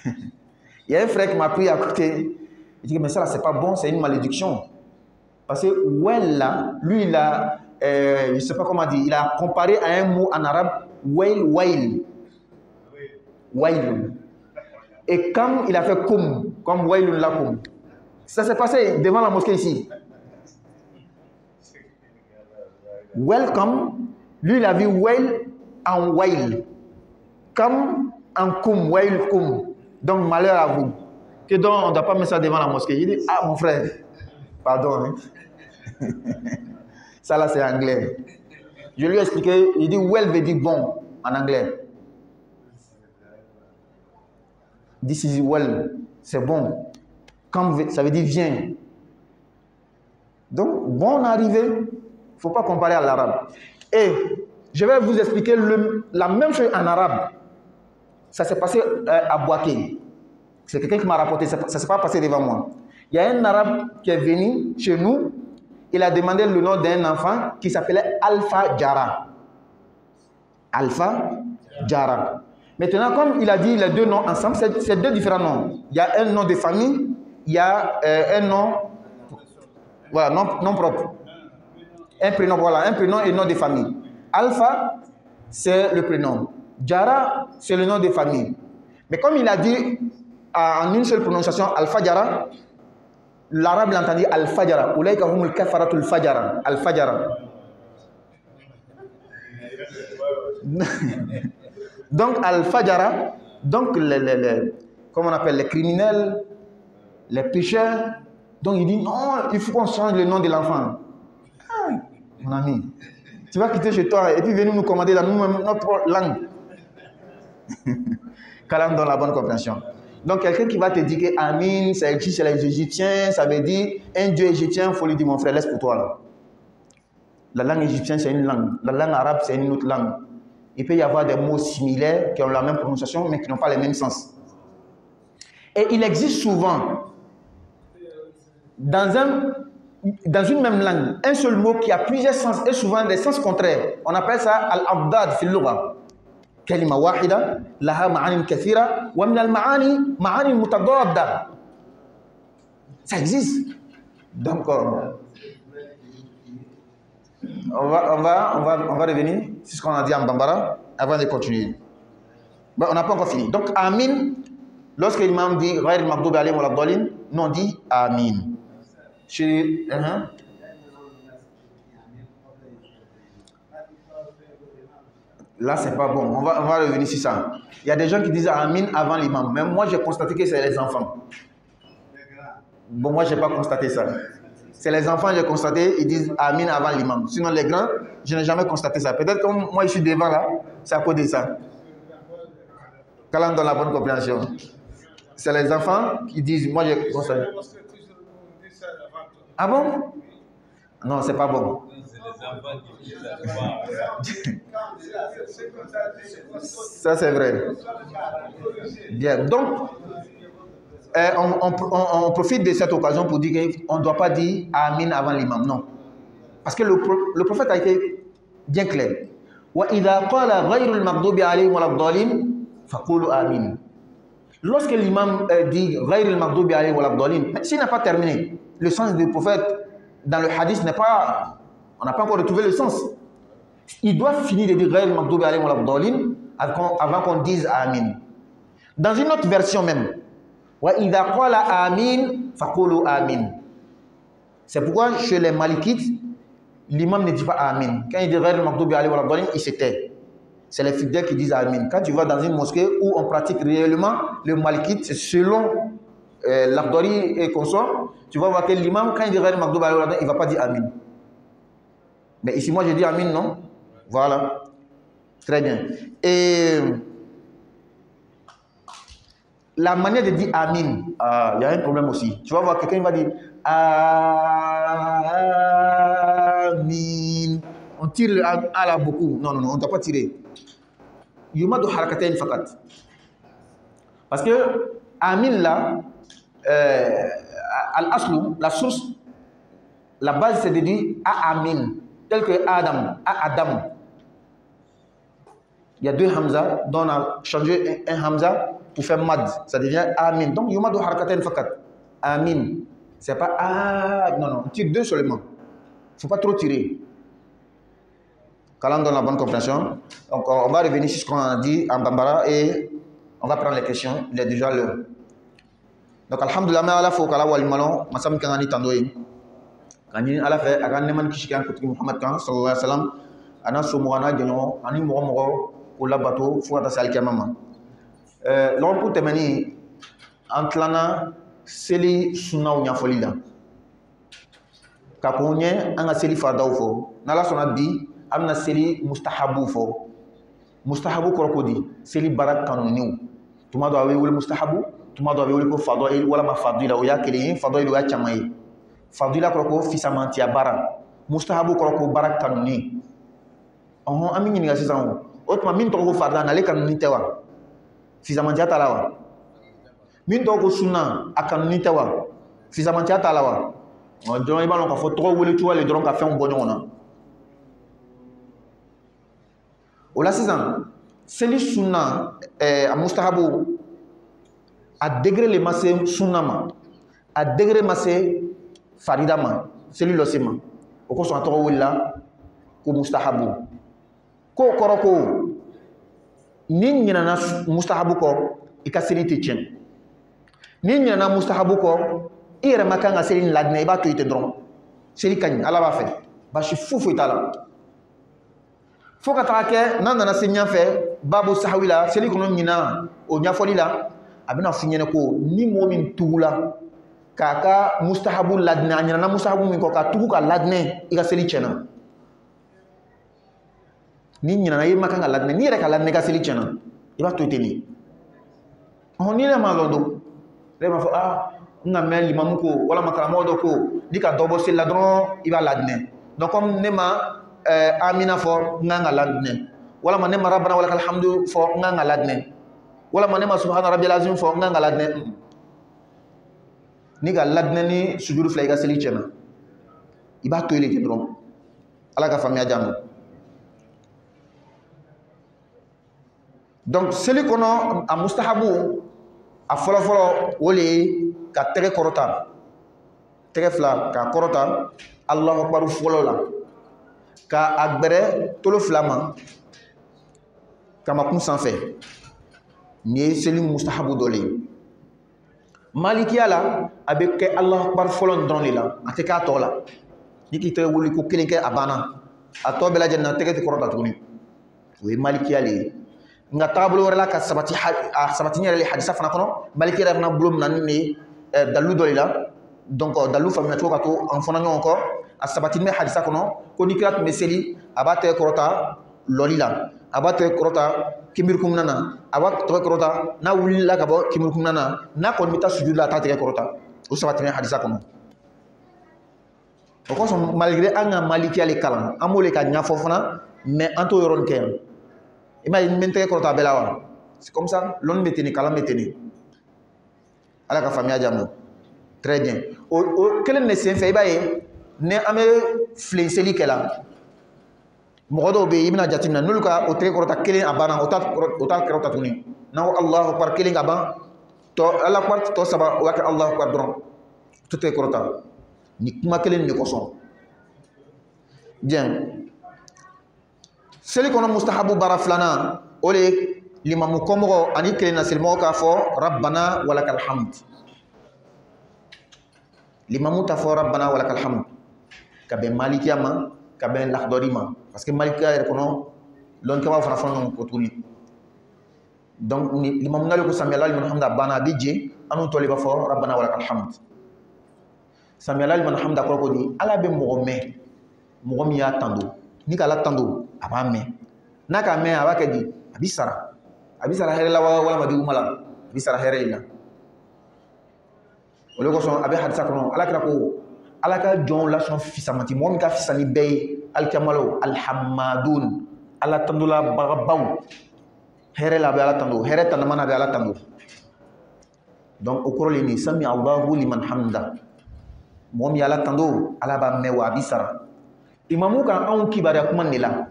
Il y a un frère qui m'a pris à côté. Il dit, mais ça là, c'est pas bon, c'est une malédiction. Parce que well là, lui il a, je ne sais pas comment dire, il a comparé à un mot en arabe, wail, wail. Wail. Et comme il a fait comme wailun lakum. Ça s'est passé devant la mosquée ici. Welcome, lui il a vu wail en wail. Comme en kum, wail kum. Donc malheur à vous. Que donc on ne doit pas mettre ça devant la mosquée. Il dit, ah mon frère, pardon. Hein. Ça là c'est anglais. Je lui ai expliqué, il dit well veut dire bon en anglais. This is well, c'est bon. Comme ça veut dire viens. Donc, bon arrivé, il ne faut pas comparer à l'arabe. Et je vais vous expliquer la même chose en arabe. Ça s'est passé à Boaké. C'est quelqu'un qui m'a rapporté, ça ne s'est pas passé devant moi. Il y a un arabe qui est venu chez nous, il a demandé le nom d'un enfant qui s'appelait Alpha Jara. Alpha Jara. Maintenant, comme il a dit les deux noms ensemble, c'est deux différents noms. Il y a un nom de famille, il y a un nom, voilà, nom propre. Un prénom, voilà, un prénom et nom de famille. Alpha, c'est le prénom. Jara, c'est le nom de famille. Mais comme il a dit en une seule prononciation, Alpha Jara, l'arabe l'a entendu Alpha Jara. Oulaïka humul kafaratul fajara. Alpha Jara. Donc, Al-Fajara, donc comment on appelle les criminels, les pécheurs. Donc, il dit non, il faut qu'on change le nom de l'enfant. Ah, mon ami, tu vas quitter chez toi et puis venir nous commander dans notre langue. Calme dans la bonne compréhension. Donc, quelqu'un qui va te dire que Amin, ça existe chez les Égyptiens, ça veut dire un dieu égyptien, il faut lui dire mon frère, laisse pour toi là. La langue égyptienne, c'est une langue. La langue arabe, c'est une autre langue. Il peut y avoir des mots similaires qui ont la même prononciation, mais qui n'ont pas les mêmes sens. Et il existe souvent, dans une même langue, un seul mot qui a plusieurs sens, et souvent des sens contraires. On appelle ça al-abdad fil lugha. Kalima wahida, laha ma'anin kathira, wa min al-ma'ani, ma'anin mutadadda. Ça existe. Donc, on va revenir sur ce qu'on a dit en Bambara avant de continuer. Bon, on n'a pas encore fini. Donc, Amin, lorsque l'imam dit Ghayr al-Maghdubi alayhim wa lad-dallin, nous on dit Amin. Là, c'est pas bon. On va revenir sur ça. Il y a des gens qui disent Amin avant l'imam. Même moi, j'ai constaté que c'est les enfants. Bon, moi, je n'ai pas constaté ça. C'est les enfants, j'ai constaté, ils disent Amin avant l'imam. Sinon, les grands, je n'ai jamais constaté ça. Peut-être comme moi, je suis devant là, c'est à cause de ça. Quand on donne la bonne compréhension. C'est les enfants qui disent, moi, j'ai constaté. Ah bon? Non, c'est pas bon. Ça, c'est vrai. Bien. Donc, on profite de cette occasion pour dire qu'on ne doit pas dire Amin avant l'imam. Non. Parce que le prophète a été bien clair. Lorsque l'imam dit s'il n'a pas terminé, le sens du prophète dans le hadith n'est pas, on n'a pas encore retrouvé le sens. Il doit finir de dire avant qu'on dise Amin. Dans une autre version même, c'est pourquoi chez les Malikites, l'imam ne dit pas Amin. Quand il dit il se tait. C'est les fidèles qui disent Amin. Quand tu vas dans une mosquée où on pratique réellement le Malikite, c'est selon l'Akhdari et consort, tu vas voir que l'imam, quand il dit il ne va pas dire Amin. Mais ici, moi, je dis Amin, non? Voilà. Très bien. Et la manière de dire Amin, il y a un problème aussi. Tu vas voir quelqu'un va dire Amin. On tire le A là beaucoup. Non, on ne doit pas tirer. Yuma do harakatain fakat. Parce que Amin là, al-aslu, la source, la base c'est de dire Amin, tel que Adam, Adam. Il y a deux Hamza, dont on a changé un Hamza pour faire Mad, ça devient Amin. Donc Yuma do harakatain fakat. Amin. C'est pas non, on tire deux seulement. Il ne faut pas trop tirer. Qu'Allah donne la bonne compréhension. Donc, on va revenir sur ce qu'on a dit en Bambara et on va prendre les questions. Il est déjà l'heure. Donc, alhamdulillah, mais Allah faut qu'Allah wali malon, masam kangani tandoyi. Kani Allah fait, agan neman kishikan kutki Muhammad kan sallallahu alayhi wa sallam, ana soumouana gagnon, ani mogo pour la bateau, faut attacher al kamama. L'on peut temeni, antlana, seli sunna ou nyafoli la. Kaponye, anga seli fadaw fo. Nala sona bi, amna seli mustahabu fo. Mustahabu korokodi, seli barak kanuniu. Tuma do awe wuli mustahabu, tuma do awe wuli ko fadail wala ma fadila o ya kele fadail o ya chamai. Fadila koroko fisamantia bara. Mustahabu koroko barak kanuni. Ami ni ngasi sango. Otma min to ko farda na le kanuni tewa. Fisamantia talawa. Min to ko sunna akanuni tewa. Fisamantia talawa. On dirait que il faut trop wuli tuwa le dron ka fait un bon on. Ola sisan seli sunna a mustahabu a degré le masse sunna ma a degré masse farida ma seli losima o ko so to wala ko mustahabu ko koroko ni nyina mustahabu ko ikaseli te chen ni nyina mustahabu ko ire makanga seli ladne ba to ite dron seli kan ala ba fe ba shi fufu itala faut que tu nana senya fait babu sahwila seli kono nyina o nyafoli la abina funyene ko ni momin tugula kaka mustahabu ladna nyina na mustahabu min ko ka tugu ka ladne ika seli chena ni nyina na yima kanga ladne ni reka ladne ka seli chena iba to teni on ni le malondo le ma fa nga mel limamu ko wala makaramodo ko dika dobo sel ladron iba ladne donc comme nema amina fo nganga ladne wala man nema rabbana wala alhamdu fo nganga ladne wala man nema subhana rabbil azim fo nganga ladne ni ga ladne ni sujuru flayga seli chena iba to ile kedron ala ka famia jamu donc seli kono a mustahabu a folo woli ka tere korota tere fla ka korota Allahu akbar folo la ka agbere tolo flama kama kun sanfɛ ni seli mustahabu dole malikiya la abe ke Allahu akbar folo dron la ate ka to la ni ki tere wuli ko kelen ke abana a to bela janna tege te korota tuguni o malikiya le nga tabulu wala ka sabati sabati nyere le hadisa fana kono malikiya fana bulum nan ni dalu dole la donc dalu famina to ka to en fona nyon ko asabati me hadisa kono ko nikrat meseli abate korota lolila abate korota kimirkum nana abate korota na wulila ka bo kimirkum nana na ko mita sujud la ta te korota o sabati me hadisa kono o kosɔn malgré an ka malikiya le kalan an b'o le ka ɲɛfɔ fana mais an t'o yɔrɔnin kɛ yan i m'a ye n bɛ n tɛgɛ kɔrɔta a bɛɛ la wa c'est comme ça lɔnni bɛ ten kalan bɛ ten ala ka faamuya diya ma très bien o kelen de senfɛ i b'a ye ni an bɛ filen seli kɛ la mɔgɔ dɔw bɛ yen i bɛna jateminɛ n'olu ka o tɛgɛ kɔrɔta kelen a banna o t'a kɛrɛfɛ tuguni n'an ko alahu akbar kelen ka ban tɔ ala akbar tɔ saba o b'a kɛ alahu akbar dɔrɔn o tɛ tɛgɛ kɔrɔta ni kuma kelen de kosɔn bien seli kɔnɔ mustahabu baara filanan o de ye limamu kɔmɔgɔ ani kelen na selimɔgɔ k'a fɔ rabbana walakal hamd limamu t'a fɔ rabbana walakal hamd ka bɛn malikiya ma ka bɛn lakdɔri ma parce que malikiya yɛrɛ kɔnɔ lɔnkɛbaaw fana fɔlɔ ɲɔgɔn kɔ tuguni donc limamu n'ale ko samiyala liman hamd a banna a bɛ je an n'u tɔli b'a fɔ rabbana walakal hamd samiyala liman hamd a kɔrɔ ko di ala bɛ mɔgɔ mɛn mɔgɔ min y'a tando ni k'ala tando a b'a mɛn n'a k'a mɛn a b'a kɛ di a bɛ sara hɛrɛ la walama diguma la a bɛ sara hɛrɛ la o de kosɔn a bɛ hadisa kɔnɔ ala kira ko ala ka jɔnw lasɔn fisamanti mɔgɔ min ka fisa ni bɛɛ ye alikiyamalaw alhamadun ala tandolabagabaw hɛrɛ la a bɛ ala tando hɛrɛ tandamana a bɛ ala tando donc o kɔrɔ le nin sami allahu liman hamda mɔgɔ min ala tando ala b'a mɛn wa a bɛ sara imamu kan anw kibaruya kuma de la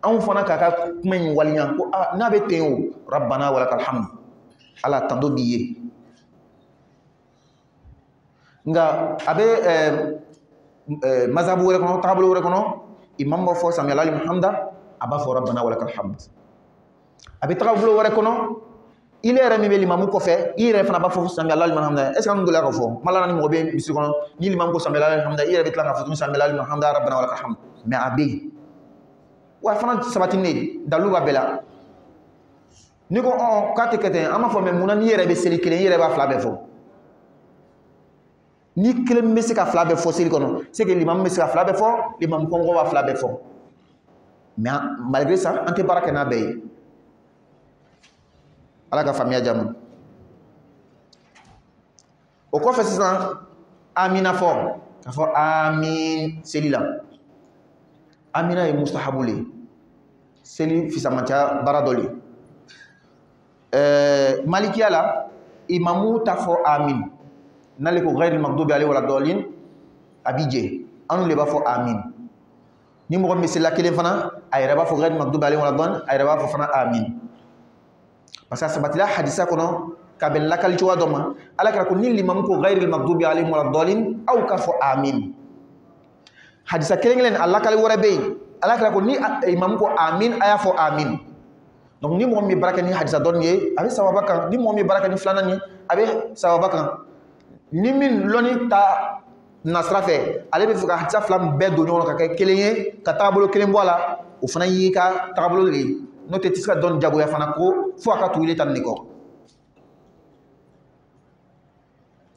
anw fana k'a ka kuma in waliya ko n'a bɛ ten o rabbana walakal hamd ala tando b'i ye nga a bɛ mazhabu wɛrɛ kɔnɔ taabolo wɛrɛ kɔnɔ imam b'a fɔ samiyala liman hamda a b'a fɔ rabbana walakal hamd a bɛ taabolo wɛrɛ kɔnɔ ile yɛrɛ min bɛ limamu kɔfɛ i yɛrɛ fana b'a fɔ samiyala liman hamda est ce que an dɔla ka fɔ mala ni mɔgɔ bɛ misiri kɔnɔ ni limamu ko samiyala liman hamda i yɛrɛ bɛ tila ka fɔ tuguni samiyala liman hamda rabbana walakal hamd mais a bɛ yen wa fana sabatinen dalu b'a bɛɛ la ni ko k'a tɛ kɛ ten an b'a fɔ mais munna n'i yɛrɛ bɛ seli kelen i yɛrɛ b'a fila bɛɛ fɔ ni kelen bɛ se ka fila bɛɛ fɔ seli kɔnɔ c'est que limamu bɛ se ka fila bɛɛ fɔ limamu kɔngɔ b'a fila bɛɛ fɔ mais malgré ça an tɛ baara kɛ n'a bɛɛ ye ala ka faamuya diya ma o kɔfɛ sisan amina fɔ k'a fɔ amin seli la amina ye mustahabu le seli fisamantiya baara dɔ le malikiya la imamu t'a fɔ amin n'ale ko ghayril maghdubi alayhim wala dallin a bi jɛ anw de b'a fɔ amin ni mɔgɔ min bɛ selila kelen fana a yɛrɛ b'a fɔ ghayril maghdubi alayhim wala dallin a yɛrɛ b'a fɔ fana amin parce que a sabatila hadisa kɔnɔ ka bɛn lakali cogoya dɔ ma ala kɛra ko ni limamu ko ghayril maghdubi alayhim wala dallin aw ka fɔ amin hadisa kelen a lakali wɛrɛ bɛ yen ala kɛra ko ni imamu ko amin a y'a fɔ amin donc ni mɔgɔ min bɛ baara kɛ ni hadisa dɔɔni ye a bɛ sawaba kan ni mɔgɔ min bɛ baara kɛ ni filanan ye a bɛ sawaba kan ni min lɔnni ta nasira fɛ ale bɛ fɛ ka hadisa fila bɛɛ don ɲɔgɔn na ka kɛ kelen ye ka taabolo kelen bɔ a la o fana y'i ka taabolo de ye n'o tɛ i tɛ se ka dɔnni jagoya fana ko fo a ka tugu ile ta nin de kɔ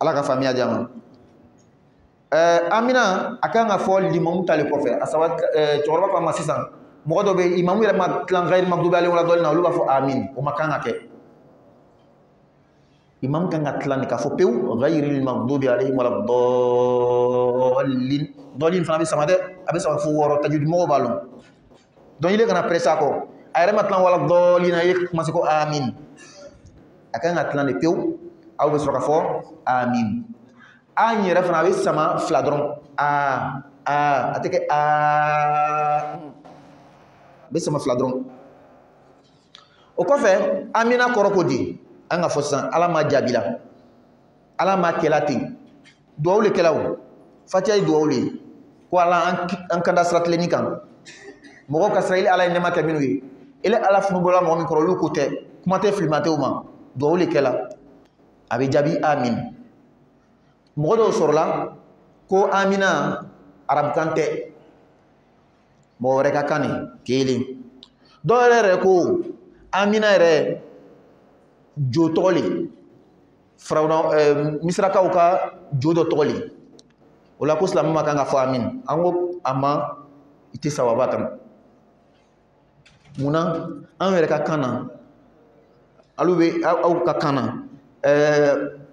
ala ka faamuya diya ma amina a kan ka fɔ limamu tale kɔfɛ a saba cɛkɔrɔba ko ma sisan mɔgɔ dɔ bɛ yen imamu yɛrɛ ma tilan ghayril maghdubi alayhim wala dallin na olu b'a fɔ amin o ma kan ka kɛ imam kan ka tilan de k'a fɔ pewu ghayril maghdubi alayhim wala dallin dallin fana bɛ sama dɛ a bɛ sama fo 6 tajwid mɔgɔw b'a lɔn donc ile kana presse a kɔ a yɛrɛ ma tilan wala dallin na i ye commencé ko amin a kan ka tilan de pewu aw bɛ sɔrɔ ka fɔ amin an yɛrɛ fana a bɛ sama fila dɔrɔn a tɛ kɛ a bɛ sama fila dɔrɔn o kɔfɛ amina kɔrɔ ko di an ka fɔ sisan ala ma jaabi la ala ma kɛla ten duwawu le kɛla o fatiha ye duwawu le ko ala an kan da sira tilenni kan mɔgɔw ka sira ile ala ye nɛma kɛ minnu ye ile ala funubɔla mɔgɔ min kɔrɔ olu ko tɛ kuma tɛ filimatɛw ma duwawu le kɛla a bɛ jaabi amin mɔgɔ dɔw sɔrɔla ko amina arabukan tɛ mɔgɔ wɛrɛ ka kan ne kelen dɔw yɛrɛ ko amina yɛrɛ jo tɔgɔ le firawuna misirakaw ka jo dɔ tɔgɔ le o la ko silamɛ ma kan ka fɔ amin an ko a ma i tɛ sawaba kan munna an yɛrɛ ka kan na alu bɛ aw ka kan na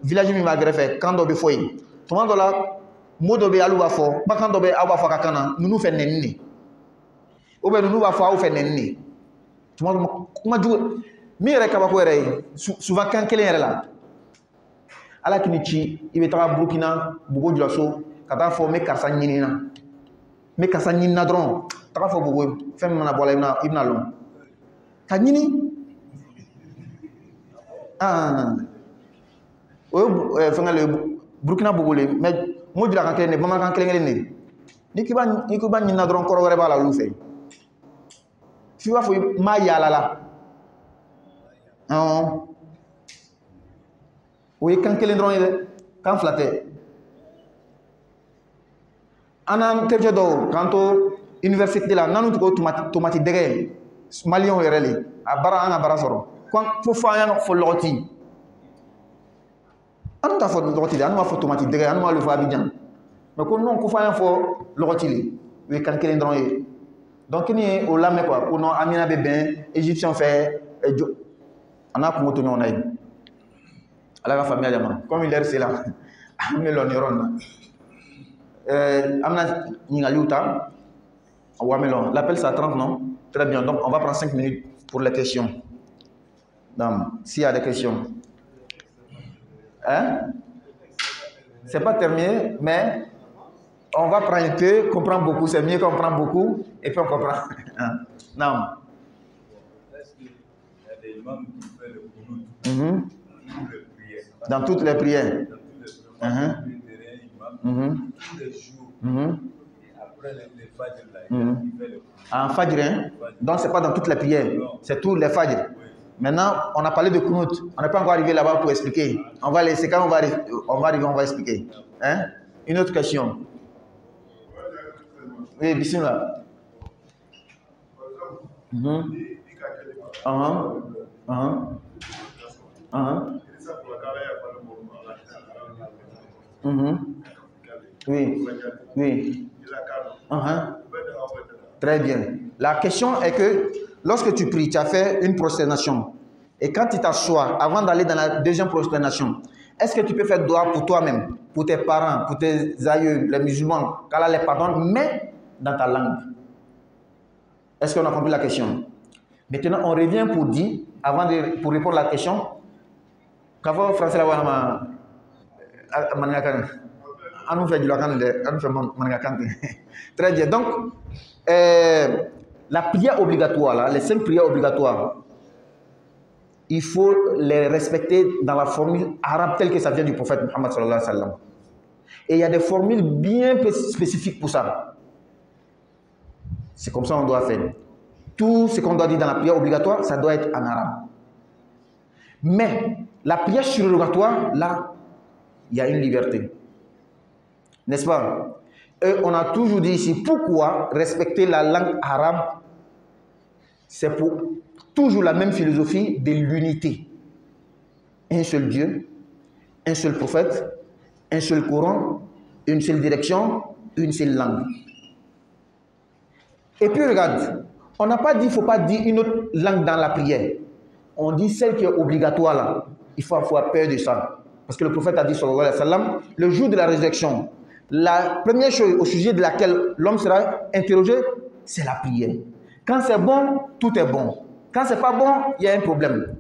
village min b'a kɛrɛfɛ kan dɔ bɛ fɔ yen tuma dɔ la Modobe alu va fo, bakandobe awa fo kakana, nous fait nenni. Ou bien nous va fo ou fait nenni. Tu m'as dit, mire kabako ere, souvent quand quelqu'un est là. Ala kinichi, il va travailler Burkina, Bogo du Lasso, kata fo me kasa nyinina. Me kasa nyinina dron, taka fo Bogo, femme mana bola ibna long. Ka nyini? Ah. Fanga le Burkina Bogo le, mais moi, je ne sais pas si je ne sais pas si je ne sais pas si je ne sais pas si je ne sais pas si je ne sais pas si je ne sais pas si je ne sais pas si je ne sais pas anu ta fo logoti anu ma fo tomati dege anu ma le fo Abidjan mais ko non ko fa fo logoti li we kan kelen dron ye donc ni o la me quoi ko non amina be ben égyptien fait ana ko moto non ay ala ga famille jama comme il est c'est là me lo ni ron amna ni ngaluta wa melon l'appel ça 30 non très bien donc on va prendre 5 minutes pour les questions donc s'il y a des questions. Hein? C'est pas terminé, mais on va prendre un peu, comprendre beaucoup. C'est mieux qu'on prend beaucoup et puis on comprend. Non. Est-ce qu'il y a des imams qui font le qunut dans toutes les prières? Dans tous les jours. Et après les fajr, là, il fait le qunut. En fajr, hein? Donc c'est pas dans toutes les prières, c'est tous les fajr. Maintenant, on a parlé de qunut. On n'est pas encore arrivé là-bas pour expliquer. On va laisser quand on va arriver, on va expliquer. Hein? Une autre question. Oui, bismillah. Oui. Oui. Très bien. La question est que lorsque tu pries, tu as fait une prosternation. Et quand tu t'assois, avant d'aller dans la deuxième prosternation, est-ce que tu peux faire dua pour toi-même, pour tes parents, pour tes aïeux, les musulmans, qu'Allah les pardonne, mais dans ta langue? Est-ce qu'on a compris la question? Maintenant, on revient pour dire, pour répondre à la question, qu'avant français là, très bien. Donc, la prière obligatoire, là, les 5 prières obligatoires, il faut les respecter dans la formule arabe telle que ça vient du prophète Muhammad sallallahu alayhi wa sallam. Et il y a des formules bien spécifiques pour ça. C'est comme ça qu'on doit faire. Tout ce qu'on doit dire dans la prière obligatoire, ça doit être en arabe. Mais la prière surrogatoire, là, il y a une liberté. N'est-ce pas? Et on a toujours dit ici, pourquoi respecter la langue arabe? C'est pour toujours la même philosophie de l'unité. Un seul Dieu, un seul prophète, un seul Coran, une seule direction, une seule langue. Et puis regarde, on n'a pas dit, il ne faut pas dire une autre langue dans la prière. On dit celle qui est obligatoire là. Il faut avoir peur de ça. Parce que le prophète a dit, sallallahu alayhi wa sallam, le jour de la résurrection, la première chose au sujet de laquelle l'homme sera interrogé, c'est la prière. Quand c'est bon, tout est bon. Quand c'est pas bon, il y a un problème.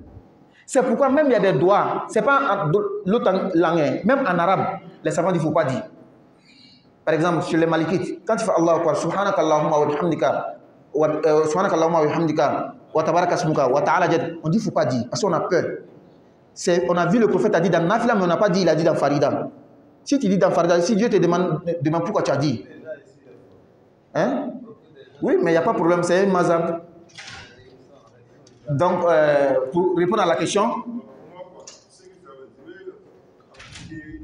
C'est pourquoi même il y a des doigts. C'est pas l'autre langue. Même en arabe, les savants disent qu'il ne faut pas dire. Par exemple, sur les malikites, quand tu fais Allahu Akbar, subhanaka Allahumma wa bihamdika, subhanaka Allahumma wa bihamdika, wa tabaraka smuka, wa ta'ala jad, on dit qu'il ne faut pas dire, parce qu'on a peur. On a vu le prophète a dit dans Nafila, mais on n'a pas dit, il a dit dans Farida. Si tu dis dans Farida, si Dieu te demande pourquoi tu as dit. Hein? Oui, mais il n'y a pas de problème, c'est un mazhab. Donc, pour répondre à la question,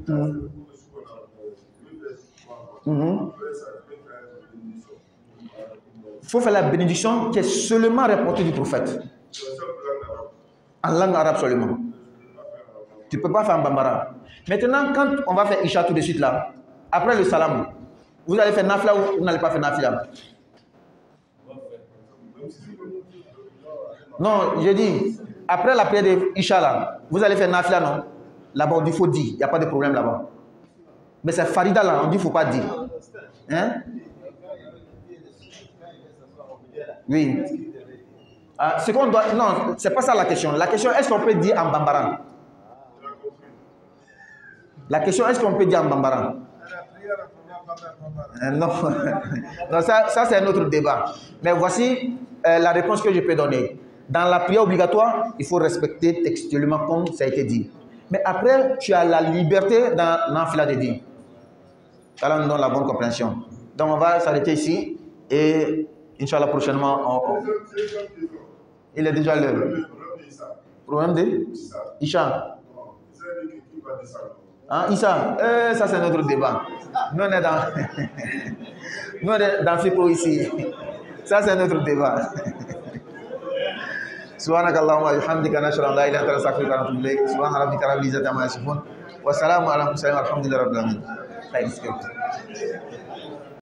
il faut faire la bénédiction qui est seulement rapportée du prophète. En langue arabe seulement. Tu ne peux pas faire en bambara. Maintenant, quand on va faire Isha tout de suite là, après le salam, vous allez faire nafila ou vous n'allez pas faire nafila? Non, je dis, après la prière de Isha là, vous allez faire nafila, non? Là-bas, il faut dire, il n'y a pas de problème là-bas. Mais c'est Farida là, on dit qu'il ne faut pas dire. Hein? Oui. Ce qu'on doit. Non, c'est pas ça la question. La question, est-ce qu'on peut dire en bambara? La question, est-ce qu'on peut dire en bambara? Non, non ça c'est un autre débat. Mais voici la réponse que je peux donner. Dans la prière obligatoire, il faut respecter textuellement comme ça a été dit. Mais après, tu as la liberté dans l'enfila de dire. Alors, nous donnons la bonne compréhension. Donc, on va s'arrêter ici et, Inch'Allah, prochainement, il est déjà l'heure. Problème de Isha. Hein, Issa, ça c'est notre débat. Nous on est dans, nous on est dans FIPO ici. Ça c'est notre débat. سبحانك اللهم وبحمدك نشهد ان لا اله الا انت نستغفرك ونتوب اليك سبحان ربك رب العزه عما يصفون وسلام على المرسلين والحمد لله رب العالمين.